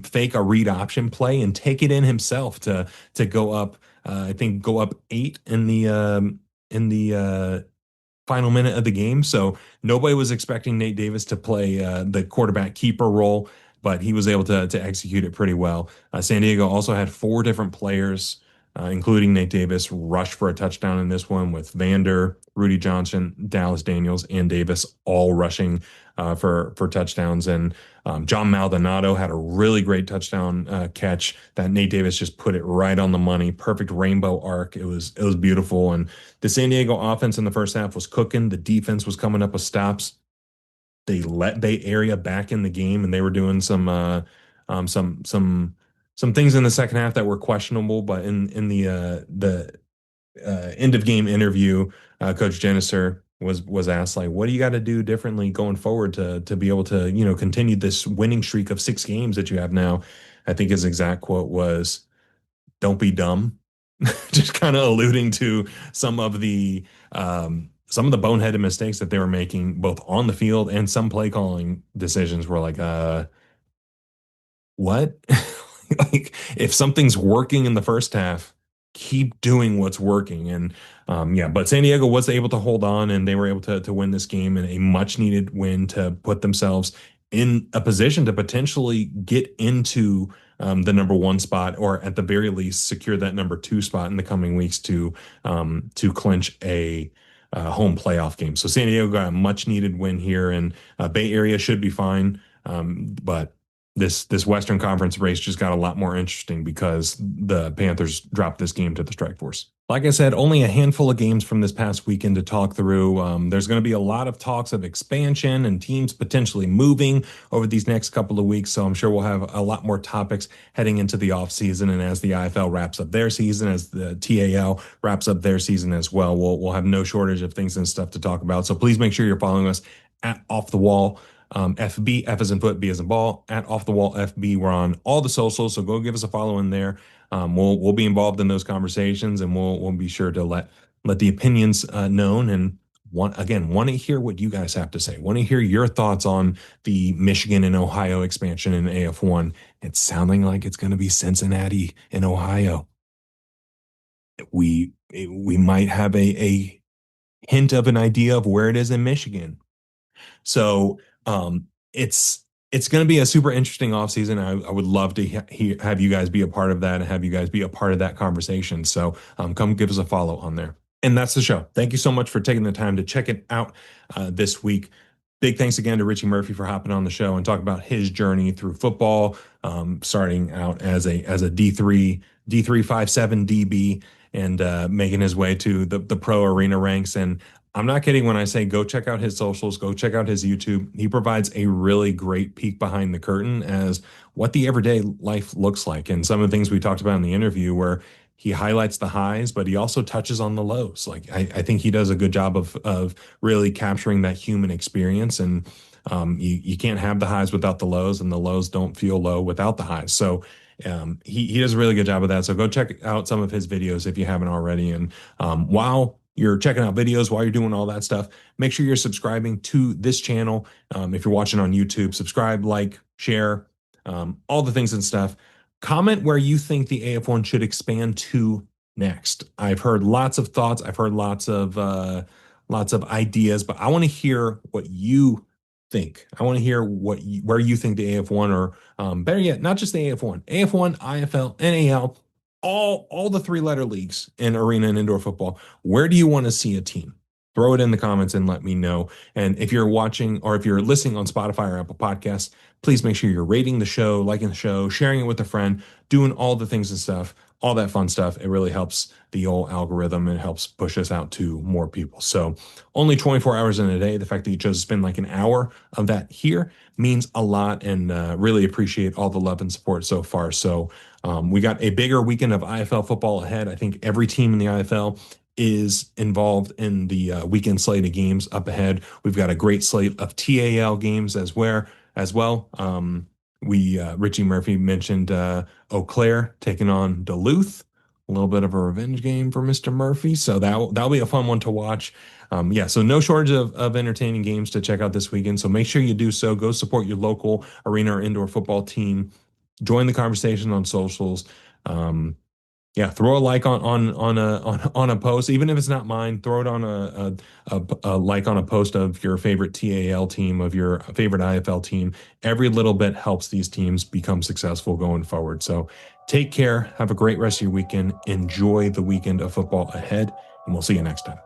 fake a read option play and take it in himself to go up. I think go up 8 in the final minute of the game. So nobody was expecting Nate Davis to play the quarterback keeper role, but he was able to execute it pretty well. San Diego also had four different players, including Nate Davis, rush for a touchdown in this one with Vander, Rudy Johnson, Dallas Daniels, and Davis all rushing for touchdowns. And John Maldonado had a really great touchdown catch that Nate Davis just put it right on the money. Perfect rainbow arc. It was beautiful. And the San Diego offense in the first half was cooking. The defense was coming up with stops. They let Bay Area back in the game, and they were doing um, some some some things in the second half that were questionable. But in the end of game interview, Coach Jeniser was asked like, "What do you got to do differently going forward to be able to continue this winning streak of 6 games that you have now?" I think his exact quote was, "Don't be dumb," just kind of alluding to some of the some of the boneheaded mistakes that they were making both on the field, and some play calling decisions were like, what? Like, if something's working in the first half, keep doing what's working. And yeah, but San Diego was able to hold on, and they were able to win this game in a much needed win to put themselves in a position to potentially get into the number 1 spot, or at the very least secure that number 2 spot in the coming weeks to clinch a home playoff game. So San Diego got a much needed win here, and Bay Area should be fine. But this Western Conference race just got a lot more interesting because the Panthers dropped this game to the Strike Force. Like I said, only a handful of games from this past weekend to talk through. There's going to be a lot of talks of expansion and teams potentially moving over these next couple of weeks. So I'm sure we'll have a lot more topics heading into the offseason. And as the IFL wraps up their season, as the TAL wraps up their season as well, we'll have no shortage of things and stuff to talk about. So please make sure you're following us at Off the Wall. FB, F as in foot, B as in ball, at Off the Wall FB. We're on all the socials, so go give us a follow in there. We'll be involved in those conversations, and we'll be sure to let the opinions known. And want to hear what you guys have to say. Want to hear your thoughts on the Michigan and Ohio expansion in AF1. It's sounding like it's going to be Cincinnati and Ohio. We might have a hint of an idea of where it is in Michigan. So it's going to be a super interesting offseason. I would love to have you guys be a part of that, and have you guys be a part of that conversation. So come give us a follow on there. And that's the show. Thank you so much for taking the time to check it out this week. Big thanks again to Richie Murphy for hopping on the show and talking about his journey through football, starting out as a D357 DB, and making his way to the pro arena ranks. And I'm not kidding when I say go check out his socials, go check out his YouTube. He provides a really great peek behind the curtain as what the everyday life looks like. And some of the things we talked about in the interview, where he highlights the highs, but he also touches on the lows. Like I think he does a good job of really capturing that human experience. And you can't have the highs without the lows, and the lows don't feel low without the highs. So he does a really good job of that. So go check out some of his videos if you haven't already. And while you're checking out videos, while you're doing all that stuff, make sure you're subscribing to this channel. If you're watching on YouTube, subscribe, like, share, all the things and stuff. Comment where you think the AF1 should expand to next. I've heard lots of thoughts. I've heard lots of ideas, but I want to hear what you think. I want to hear where you think the AF1, or better yet, not just the AF1, AF1, IFL, NAL, all the 3-letter leagues in arena and indoor football. Where do you want to see a team? Throw it in the comments and let me know. And if you're watching, or if you're listening on Spotify or Apple Podcasts, please make sure you're rating the show, liking the show, sharing it with a friend, doing all the things and stuff. all that fun stuff. It really helps the old algorithm and helps push us out to more people. So only 24 hours in a day. The fact that you chose to spend like an hour of that here means a lot, and really appreciate all the love and support so far. So we got a bigger weekend of IFL football ahead. I think every team in the IFL is involved in the weekend slate of games up ahead. We've got a great slate of TAL games as well. We Richie Murphy mentioned Eau Claire taking on Duluth. A little bit of a revenge game for Mr. Murphy, so that'll be a fun one to watch. Yeah, so no shortage of entertaining games to check out this weekend. So make sure you do so. Go support your local arena or indoor football team. Join the conversation on socials. Um, yeah, throw a like on a post, even if it's not mine. Throw it on a like on a post of your favorite TAL team, of your favorite IFL team. Every little bit helps these teams become successful going forward. So take care. Have a great rest of your weekend. Enjoy the weekend of football ahead, and we'll see you next time.